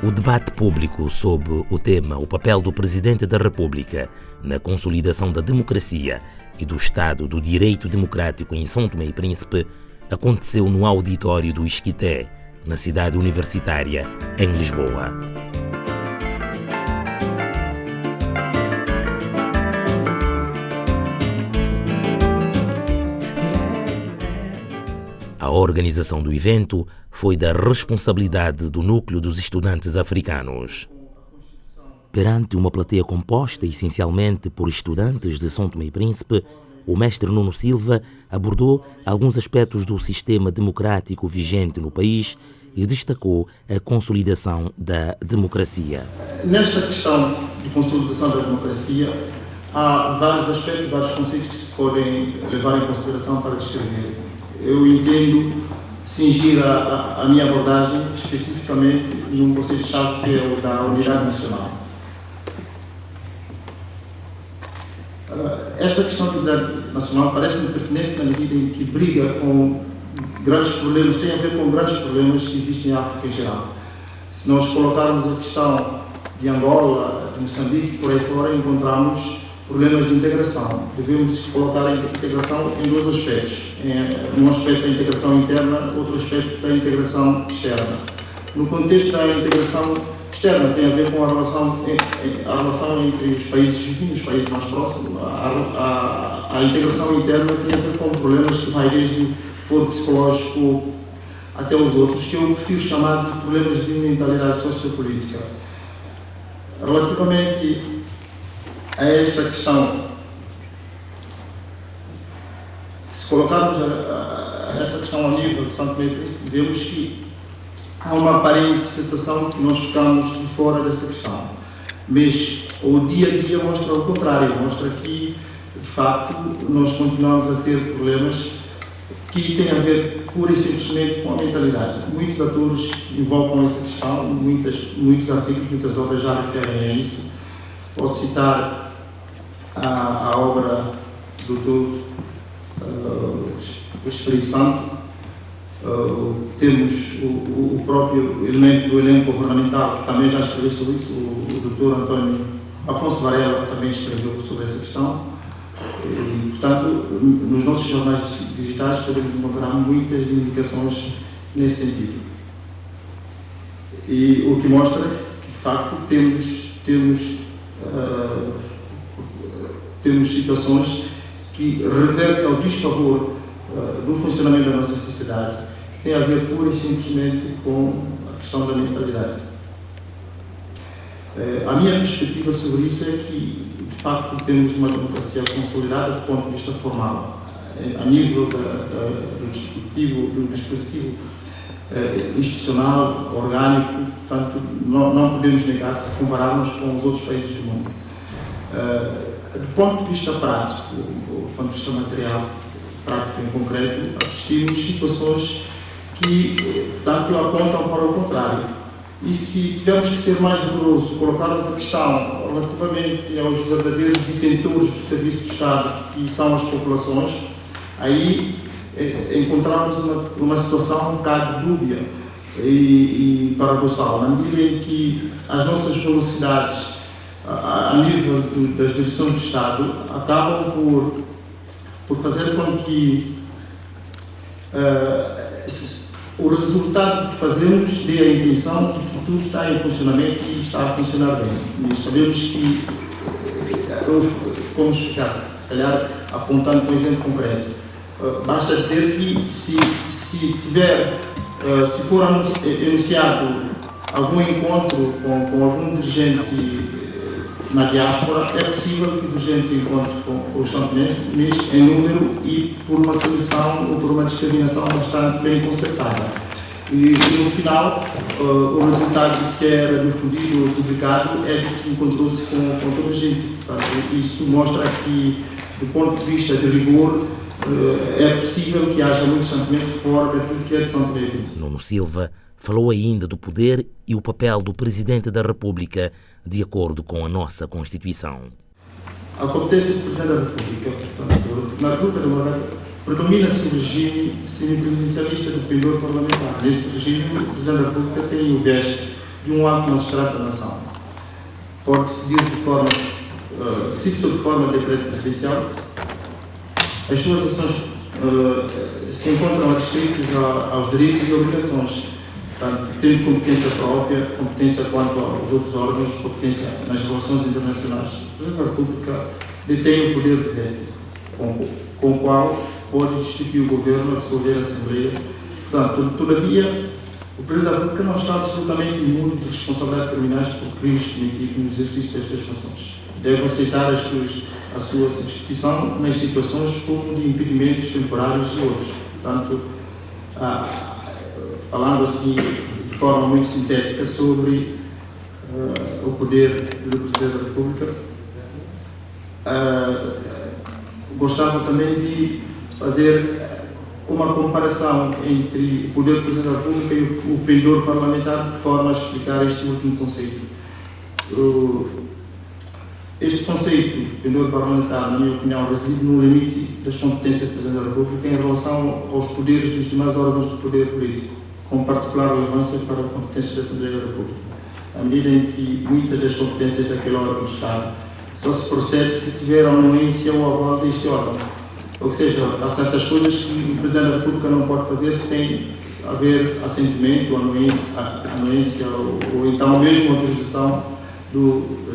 O debate público sobre o tema O papel do Presidente da República na consolidação da democracia e do Estado do Direito Democrático em São Tomé e Príncipe aconteceu no auditório do Isquité, na cidade universitária, em Lisboa. A organização do evento foi da responsabilidade do Núcleo dos Estudantes Africanos. Perante uma plateia composta essencialmente por estudantes de São Tomé e Príncipe, o mestre Nuno Silva abordou alguns aspectos do sistema democrático vigente no país e destacou a consolidação da democracia. Nesta questão de consolidação da democracia, há vários aspectos, vários conceitos que se podem levar em consideração para descrever. Eu entendo cingir a minha abordagem especificamente num conceito-chave que é o da unidade nacional. Esta questão de unidade nacional parece-me pertinente na medida em que briga com grandes problemas, tem a ver com grandes problemas que existem em África em geral. Se nós colocarmos a questão de Angola, de Moçambique, por aí fora, encontramos problemas de integração. Devemos colocar a integração em dois aspectos. Um aspecto da integração interna, outro aspecto da integração externa. No contexto da integração externa, tem a ver com a relação entre os países vizinhos, os países mais próximos. A integração interna tem a ver com problemas que vai desde foro psicológico até os outros, que eu prefiro chamar de problemas de mentalidade sociopolítica. Relativamente a esta questão, se colocarmos essa questão ao nível de São Tomé e Príncipe, vemos que há uma aparente sensação que nós ficamos de fora dessa questão. Mas o dia a dia mostra o contrário, mostra que, de facto, nós continuamos a ter problemas que têm a ver pura e simplesmente com a mentalidade. Muitos atores invocam essa questão, muitos artigos, muitas obras já referem a isso. Posso citar a obra do Dr. Espírito Santo. Temos o próprio elemento do elenco governamental, que também já escreveu sobre isso, o Dr. António Afonso Varela, que também escreveu sobre essa questão. E, portanto, nos nossos jornais digitais podemos encontrar muitas indicações nesse sentido. E o que mostra que, de facto, temos situações que revertem ao desfavor do funcionamento da nossa sociedade, que tem a ver pura e simplesmente com a questão da mentalidade. A minha perspectiva sobre isso é que, de facto, temos uma democracia consolidada do ponto de vista formal. A nível do dispositivo institucional, orgânico, portanto, não podemos negar se compararmos com os outros países do mundo. Do ponto de vista prático, do ponto de vista material, prático em concreto, assistimos situações que, portanto, apontam para o contrário. E se tivermos que ser mais rigorosos, colocarmos a questão relativamente aos verdadeiros detentores do serviço do Estado, que são as populações, aí encontramos uma situação um bocado dúbia e paradoxal, na medida em que as nossas velocidades a nível das direções do Estado acabam por fazer com que o resultado que fazemos dê a intenção de que tudo está em funcionamento e está a funcionar bem. E sabemos que, como explicar, se calhar apontando com um exemplo concreto, basta dizer que se for enunciado algum encontro com algum dirigente na diáspora, é possível que o dirigente encontre com os santomenses, mas em número e por uma seleção ou por uma discriminação bastante bem concertada. E no final, o resultado que era difundido ou publicado é de que encontrou-se com toda a gente. Portanto, isso mostra que, do ponto de vista de rigor, é possível que haja muitos santomenses fora daquilo que é de São Tomé e Príncipe. Nuno Silva falou ainda do poder e o papel do Presidente da República de acordo com a nossa Constituição. A competência do Presidente da República, portanto, na República Democrática, predomina-se o regime semipresidencialista do pendor parlamentar. Nesse regime, o Presidente da República tem o viés de um alto magistrado da nação pode decidir de forma, sob forma de decreto presidencial, as suas ações se encontram restritas aos direitos e obrigações, portanto, tendo competência própria, competência quanto aos outros órgãos, competência nas relações internacionais. O Presidente da República detém o poder de veto, com o qual pode destituir o governo a dissolver a Assembleia. Portanto, todavia, o Presidente da República não está absolutamente imune de responsabilidades criminais por crimes cometidos no exercício das suas funções. Deve aceitar a sua substituição nas situações como de impedimentos temporários e outros. Portanto, falando assim de forma muito sintética sobre o poder do Presidente da República, gostava também de fazer uma comparação entre o poder do Presidente da República e o pendor parlamentar, de forma a explicar este último conceito. Este conceito, pendor parlamentar, na minha opinião, reside no limite das competências do Presidente da República em relação aos poderes dos demais órgãos do poder político, com particular relevância para a competência da Assembleia da República, à medida em que muitas das competências daquele órgão do Estado só se procede se tiver a anuência ou aval deste órgão. Ou seja, há certas coisas que o Presidente da República não pode fazer sem haver assentimento, anuência ou então mesmo autorização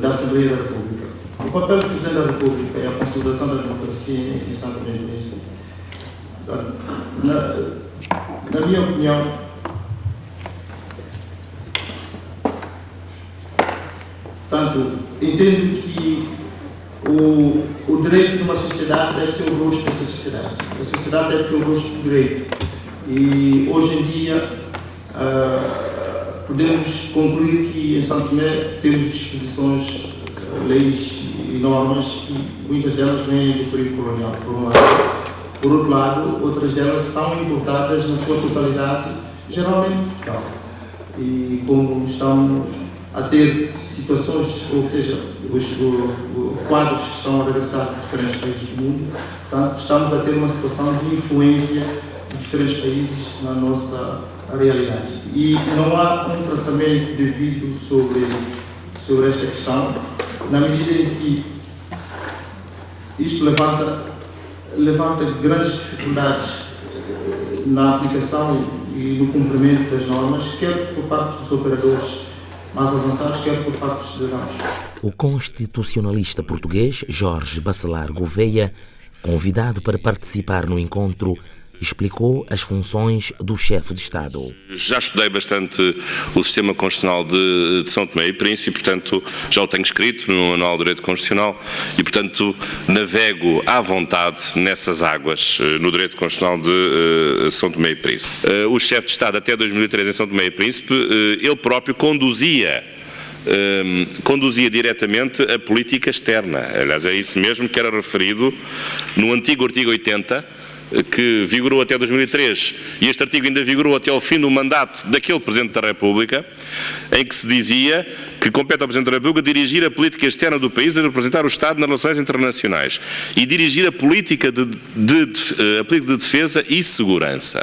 da Assembleia da República. O papel do Presidente da República é a consolidação da democracia em Santo Tomé e Príncipe. Na minha opinião, portanto, entendo que o direito de uma sociedade deve ser o rosto dessa sociedade. A sociedade deve ter o rosto do direito. E hoje em dia podemos concluir que em Santo Tomé temos disposições, leis e normas que muitas delas vêm do período colonial, por um lado. Por outro lado, outras delas são importadas na sua totalidade, geralmente de Portugal. E como estamos a ter situações, ou seja, os quadros que estão a regressar de diferentes países do mundo, portanto, estamos a ter uma situação de influência de diferentes países na nossa realidade. E não há um tratamento devido sobre esta questão, na medida em que isto levanta grandes dificuldades na aplicação e no cumprimento das normas, quer por parte dos operadores mais avançados, quer por parte dos cidadãos. O constitucionalista português Jorge Bacelar Gouveia, convidado para participar no encontro, explicou as funções do chefe de Estado. Já estudei bastante o sistema constitucional de São Tomé e Príncipe e, portanto, já o tenho escrito no Manual de Direito Constitucional e, portanto, navego à vontade nessas águas no Direito Constitucional de São Tomé e Príncipe. O chefe de Estado, até 2013 em São Tomé e Príncipe, ele próprio conduzia diretamente a política externa. Aliás, é isso mesmo que era referido no antigo artigo 80, que vigorou até 2003, e este artigo ainda vigorou até ao fim do mandato daquele Presidente da República, em que se dizia que compete ao Presidente da República dirigir a política externa do país e representar o Estado nas relações internacionais e dirigir a política de defesa e segurança.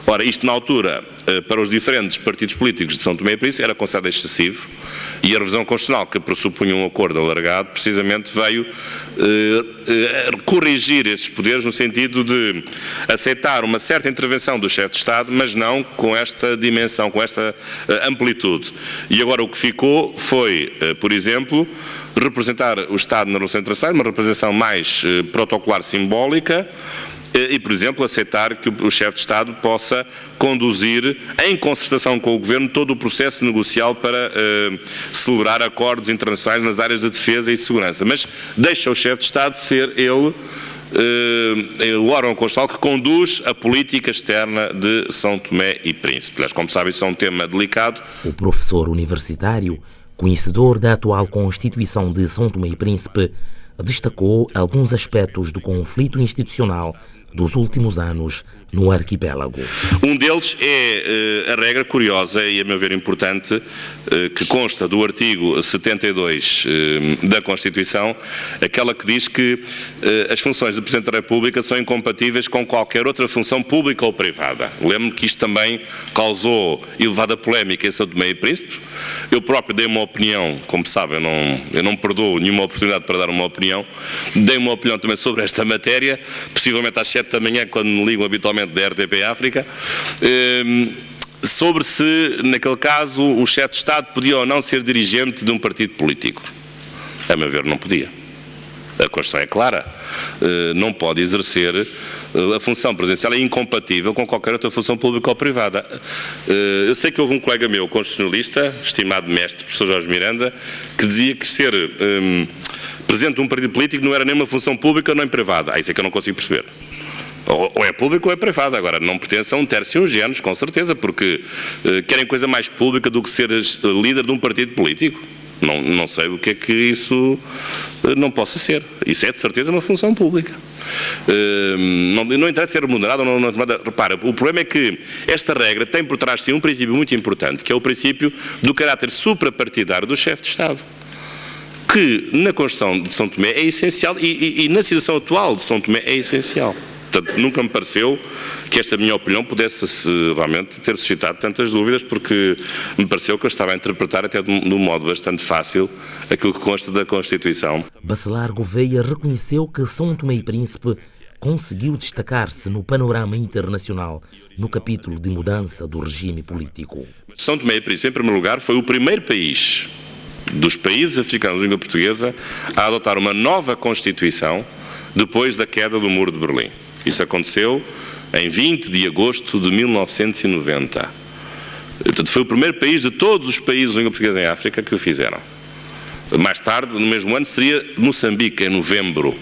Ora, isto na altura, para os diferentes partidos políticos de São Tomé e Príncipe, era considerado excessivo, e a revisão constitucional, que pressupunha um acordo alargado, precisamente veio corrigir esses poderes no sentido de aceitar uma certa intervenção do chefe de Estado, mas não com esta dimensão, com esta amplitude. E agora o que ficou foi, por exemplo, representar o Estado na relação internacional, uma representação mais protocolar, simbólica, e, por exemplo, aceitar que o chefe de Estado possa conduzir, em concertação com o Governo, todo o processo negocial para celebrar acordos internacionais nas áreas de defesa e segurança. Mas deixa o chefe de Estado ser ele o órgão constitucional que conduz a política externa de São Tomé e Príncipe. Mas, como sabem, isso é um tema delicado. O professor universitário, conhecedor da atual Constituição de São Tomé e Príncipe, destacou alguns aspectos do conflito institucional dos últimos anos no arquipélago. Um deles é a regra curiosa e, a meu ver, importante, que consta do artigo 72 da Constituição, aquela que diz que as funções do Presidente da República são incompatíveis com qualquer outra função pública ou privada. Lembro-me que isto também causou elevada polémica em São Tomé e Príncipe. Eu próprio dei uma opinião, como sabem, eu não perdoo nenhuma oportunidade para dar uma opinião, dei uma opinião também sobre esta matéria, possivelmente às 7 da manhã, quando me ligam habitualmente da RTP África, sobre se, naquele caso, o chefe de Estado podia ou não ser dirigente de um partido político. A meu ver, não podia. A Constituição é clara. Não pode exercer a função presidencial, é incompatível com qualquer outra função pública ou privada. Eu sei que houve um colega meu, constitucionalista, estimado mestre, professor Jorge Miranda, que dizia que ser presidente de um partido político não era nem uma função pública nem privada. Isso é que eu não consigo perceber. Ou é público ou é privado. Agora, não pertence a um terço e um género, com certeza, porque querem coisa mais pública do que ser líder de um partido político. Não sei o que é que isso não possa ser. Isso é, de certeza, uma função pública. Não interessa ser remunerado ou não. Repara, o problema é que esta regra tem por trás de si um princípio muito importante, que é o princípio do caráter suprapartidário do chefe de Estado, que na Constituição de São Tomé é essencial e na situação atual de São Tomé é essencial. Portanto, nunca me pareceu que esta minha opinião pudesse realmente ter suscitado tantas dúvidas, porque me pareceu que eu estava a interpretar até de um modo bastante fácil aquilo que consta da Constituição. Bacelar Gouveia reconheceu que São Tomé e Príncipe conseguiu destacar-se no panorama internacional no capítulo de mudança do regime político. São Tomé e Príncipe, em primeiro lugar, foi o primeiro país dos países africanos de língua portuguesa a adotar uma nova Constituição depois da queda do Muro de Berlim. Isso aconteceu em 20 de agosto de 1990. Portanto, foi o primeiro país de todos os países de língua portuguesa em África que o fizeram. Mais tarde, no mesmo ano, seria Moçambique, em novembro.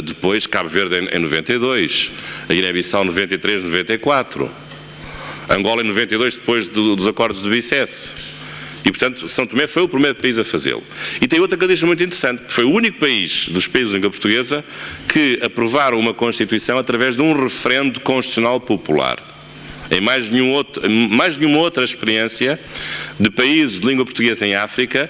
Depois, Cabo Verde, em 92. A Guiné-Bissau, 93, 94. Angola, em 92, depois dos acordos de Bicesse. E, portanto, São Tomé foi o primeiro país a fazê-lo. E tem outra característica muito interessante, porque foi o único país dos países de língua portuguesa que aprovaram uma Constituição através de um referendo constitucional popular. Em mais nenhuma outra experiência de países de língua portuguesa em África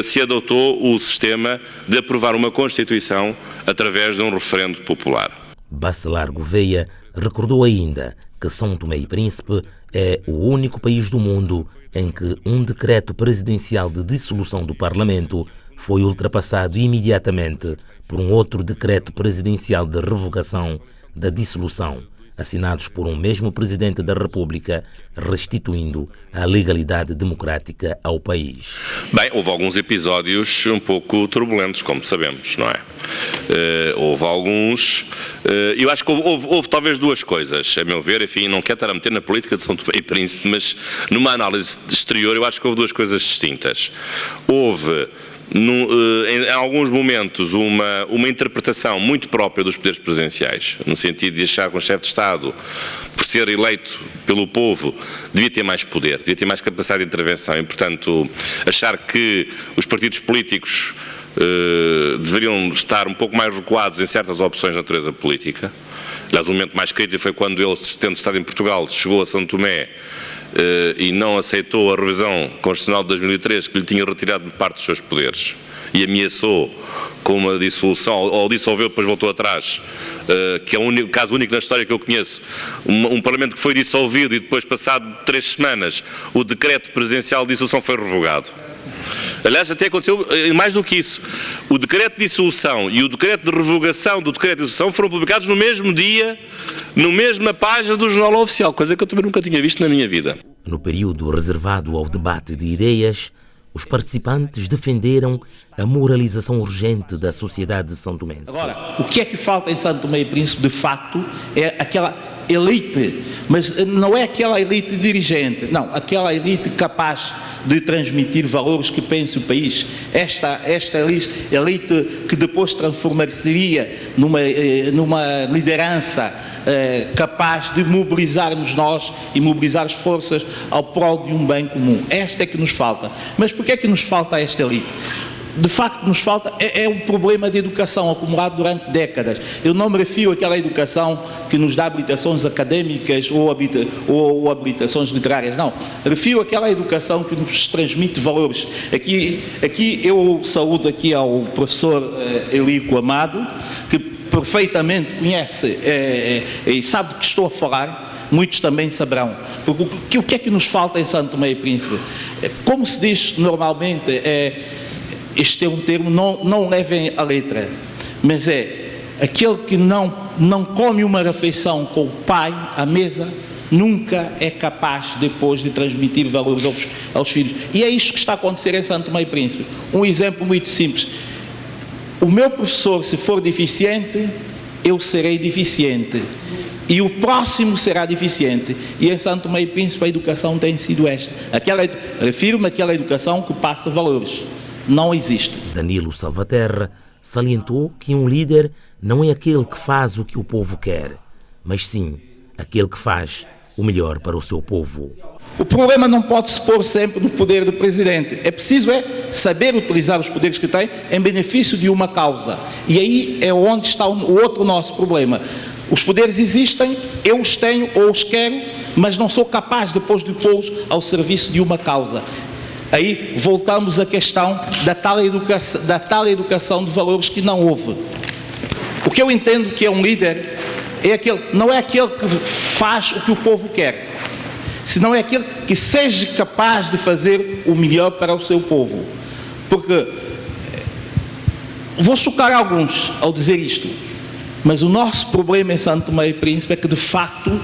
se adotou o sistema de aprovar uma Constituição através de um referendo popular. Bacelar Gouveia recordou ainda que São Tomé e Príncipe é o único país do mundo em que um decreto presidencial de dissolução do Parlamento foi ultrapassado imediatamente por um outro decreto presidencial de revogação da dissolução, assinados por um mesmo Presidente da República, restituindo a legalidade democrática ao país. Bem, houve alguns episódios um pouco turbulentos, como sabemos, não é? Houve alguns... eu acho que houve talvez duas coisas, a meu ver, enfim, não quero estar a meter na política de São Tomé e Príncipe, mas numa análise exterior eu acho que houve duas coisas distintas. Houve... em alguns momentos, uma interpretação muito própria dos poderes presidenciais, no sentido de achar que um chefe de Estado, por ser eleito pelo povo, devia ter mais poder, devia ter mais capacidade de intervenção e, portanto, achar que os partidos políticos deveriam estar um pouco mais recuados em certas opções de natureza política. Aliás, o momento mais crítico foi quando ele, tendo estado em Portugal, chegou a São Tomé e não aceitou a revisão constitucional de 2003 que lhe tinha retirado de parte dos seus poderes e ameaçou com uma dissolução, ou dissolveu, depois voltou atrás, que é o caso único na história que eu conheço, um Parlamento que foi dissolvido e depois, passado 3 semanas, o decreto presidencial de dissolução foi revogado. Aliás, até aconteceu mais do que isso. O decreto de dissolução e o decreto de revogação do decreto de dissolução foram publicados no mesmo dia, na mesma página do Jornal Oficial, coisa que eu também nunca tinha visto na minha vida. No período reservado ao debate de ideias, os participantes defenderam a moralização urgente da sociedade são-tomense. Agora, o que é que falta em São Tomé e Príncipe, de facto, é aquela elite, mas não é aquela elite dirigente, não, aquela elite capaz de transmitir valores que pense o país. Esta elite que depois transformar-se-ia numa liderança capaz de mobilizarmos nós e mobilizar as forças ao prol de um bem comum. Esta é que nos falta. Mas porquê é que nos falta esta elite? de facto nos falta é um problema de educação acumulado durante décadas. Eu não me refiro àquela educação que nos dá habilitações académicas ou habilitações literárias, não. Refiro àquela educação que nos transmite valores. Aqui eu saúdo aqui ao professor Eurico Amado, que perfeitamente conhece e sabe do que estou a falar. Muitos também saberão. Porque o que é que nos falta em Santo Tomé e Príncipe? Como se diz normalmente, este é um termo, não levem a letra, mas é aquele que não come uma refeição com o pai à mesa, nunca é capaz depois de transmitir valores aos filhos. E é isto que está a acontecer em Santo Tomé e Príncipe. Um exemplo muito simples. O meu professor, se for deficiente, eu serei deficiente. E o próximo será deficiente. E em Santo Tomé e Príncipe a educação tem sido esta. Refiro-me àquela educação que passa valores. Não existe. Danilo Salvaterra salientou que um líder não é aquele que faz o que o povo quer, mas sim aquele que faz o melhor para o seu povo. O problema não pode se pôr sempre no poder do presidente. É preciso saber utilizar os poderes que tem em benefício de uma causa. E aí é onde está o outro nosso problema. Os poderes existem, eu os tenho ou os quero, mas não sou capaz depois de pô-los ao serviço de uma causa. Aí voltamos à questão da tal educação de valores que não houve. O que eu entendo que é um líder não é aquele que faz o que o povo quer, senão é aquele que seja capaz de fazer o melhor para o seu povo. Porque vou chocar alguns ao dizer isto, mas o nosso problema em Santo Tomé e Príncipe é que, de facto,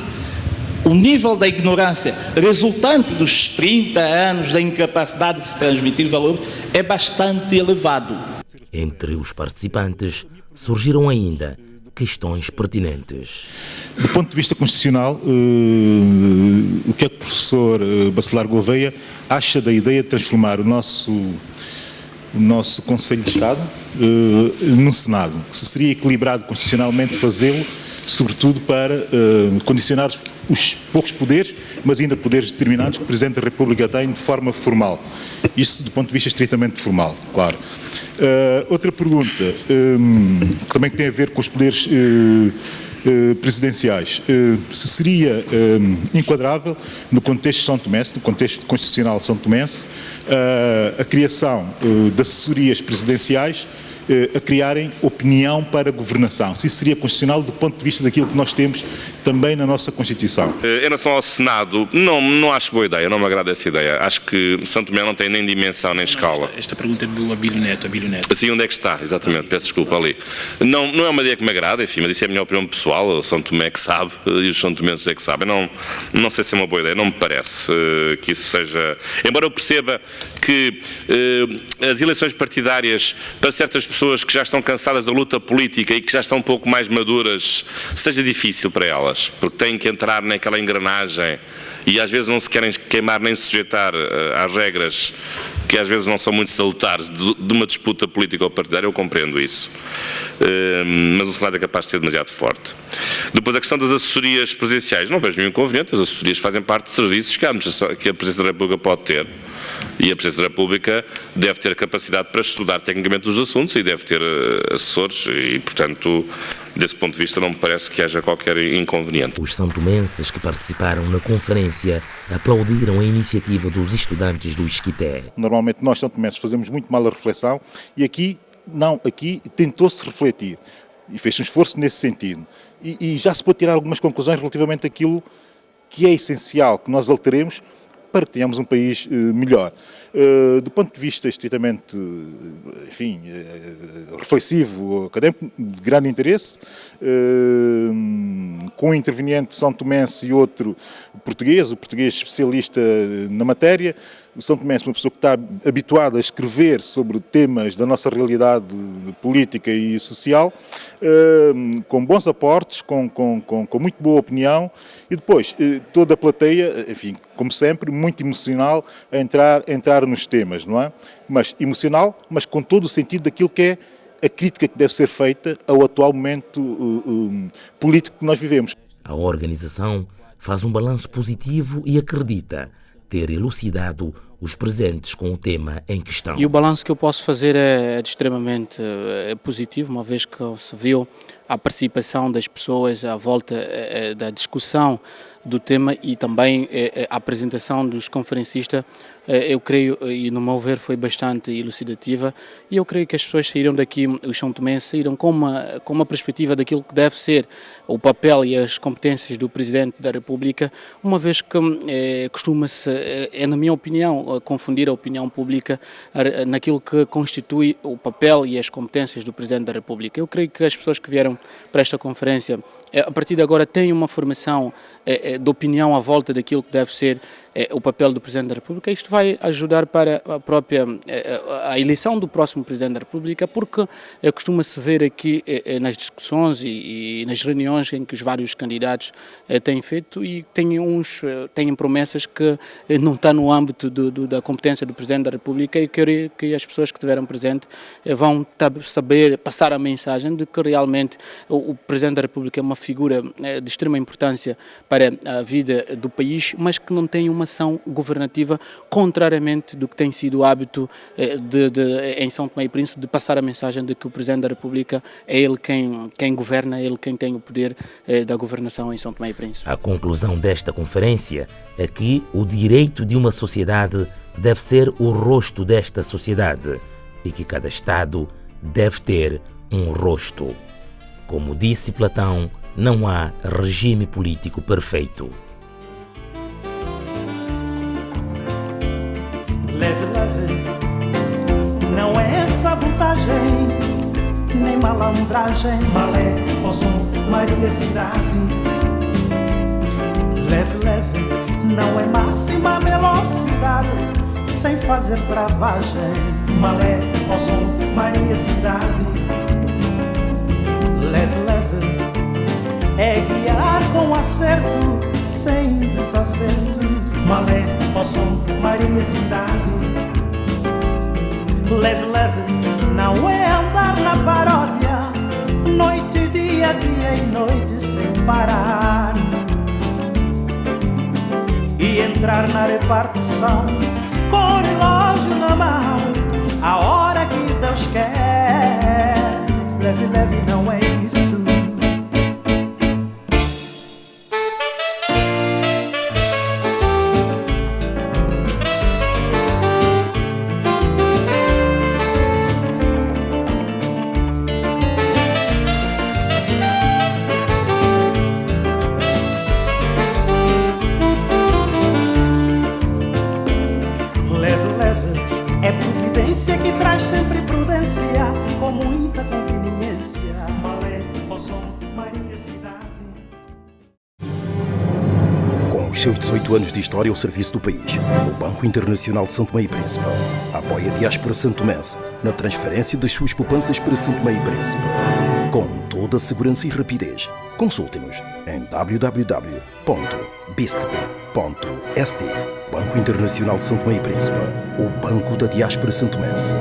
o nível da ignorância resultante dos 30 anos da incapacidade de se transmitir valores é bastante elevado. Entre os participantes surgiram ainda questões pertinentes. Do ponto de vista constitucional, o que é que o professor Bacelar Gouveia acha da ideia de transformar o nosso Conselho de Estado num Senado? Se seria equilibrado constitucionalmente fazê-lo, sobretudo para condicionar os poucos poderes, mas ainda poderes determinados que o Presidente da República tem de forma formal. Isso do ponto de vista estritamente formal, claro. Outra pergunta, que também tem a ver com os poderes presidenciais. Se seria enquadrável, no contexto São Tomense, no contexto constitucional São Tomense, a criação de assessorias presidenciais a criarem opinião para a governação. Se isso seria constitucional do ponto de vista daquilo que nós temos também na nossa Constituição. Em relação ao Senado, não acho boa ideia, não me agrada essa ideia. Acho que Santo Tomé não tem nem dimensão nem escala. Esta pergunta é do Abílio Neto. Assim, onde é que está? Exatamente, peço desculpa ali. Não é uma ideia que me agrada, enfim, mas isso é a minha opinião pessoal, o São Tomé que sabe e os São Tomenses é que sabem. Não sei se é uma boa ideia, não me parece que isso seja... Embora eu perceba que as eleições partidárias para certas pessoas que já estão cansadas da luta política e que já estão um pouco mais maduras, seja difícil para elas, porque têm que entrar naquela engrenagem e às vezes não se querem queimar nem sujeitar às regras que às vezes não são muito salutares de uma disputa política ou partidária. Eu compreendo isso, mas o Senado é capaz de ser demasiado forte. Depois a questão das assessorias presidenciais, não vejo nenhum inconveniente, as assessorias fazem parte de serviços que a Presidência da República pode ter. E a Presidência da República deve ter capacidade para estudar tecnicamente os assuntos e deve ter assessores e, portanto, desse ponto de vista não me parece que haja qualquer inconveniente. Os santomenses que participaram na conferência aplaudiram a iniciativa dos estudantes do Esquité. Normalmente nós santomenses fazemos muito mal a reflexão e aqui tentou-se refletir e fez um esforço nesse sentido. E já se pode tirar algumas conclusões relativamente àquilo que é essencial que nós alteremos para que tenhamos um país melhor. Do ponto de vista estritamente, enfim, reflexivo, académico, de grande interesse, com um interveniente são tomense e outro português, o português especialista na matéria. O São Tomense é uma pessoa que está habituada a escrever sobre temas da nossa realidade política e social, com bons aportes, com muito boa opinião, e depois toda a plateia, enfim, como sempre, muito emocional a entrar nos temas, não é? Mas emocional, mas com todo o sentido daquilo que é a crítica que deve ser feita ao atual momento político que nós vivemos. A organização faz um balanço positivo e acredita ter elucidado os presentes com o tema em questão. E o balanço que eu posso fazer é extremamente positivo, uma vez que se viu a participação das pessoas à volta da discussão do tema e também a apresentação dos conferencistas. Eu creio, e no meu ver foi bastante elucidativa, e eu creio que as pessoas saíram daqui, os são tomenses saíram com uma perspectiva daquilo que deve ser o papel e as competências do Presidente da República, uma vez que costuma-se, na minha opinião, confundir a opinião pública naquilo que constitui o papel e as competências do Presidente da República. Eu creio que as pessoas que vieram para esta conferência, a partir de agora, têm uma formação de opinião à volta daquilo que deve ser o papel do Presidente da República. Isto vai ajudar para a eleição do próximo Presidente da República, porque costuma-se ver aqui nas discussões e nas reuniões em que os vários candidatos têm feito e têm promessas que não estão no âmbito da competência do Presidente da República, e creio que as pessoas que estiveram presentes vão saber passar a mensagem de que realmente o Presidente da República é uma figura de extrema importância para a vida do país, mas que não tem uma ação governativa, contrariamente do que tem sido o hábito em São Tomé e Príncipe, de passar a mensagem de que o Presidente da República é ele quem governa, é ele quem tem o poder da governação em São Tomé e Príncipe. A conclusão desta conferência é que o direito de uma sociedade deve ser o rosto desta sociedade e que cada Estado deve ter um rosto. Como disse Platão, não há regime político perfeito. Leve, leve, não é sabotagem, nem malandragem. Malé, Poçom, Maria, cidade. Leve, leve, não é máxima velocidade, sem fazer travagem. Malé, Poçom, Maria, cidade. Leve, leve, é guiar com acerto, sem desacerto. Malé, Poçom, Maria, cidade. Leve, leve, não é andar na paródia, noite e dia e noite sem parar, e entrar na repartição com o relógio na mão, a hora que Deus quer. Leve, leve, não é isso. Que traz sempre prudência, com muita conveniência. Malé, Poçom, Maria, cidade. Com os seus 18 anos de história ao serviço do país, o Banco Internacional de São Tomé e Príncipe apoia a diáspora santomense na transferência das suas poupanças para São Tomé e Príncipe. Com toda a segurança e rapidez, consulte-nos em www.bistp.st. Banco Internacional de São Tomé e Príncipe, o Banco da Diáspora Santomense.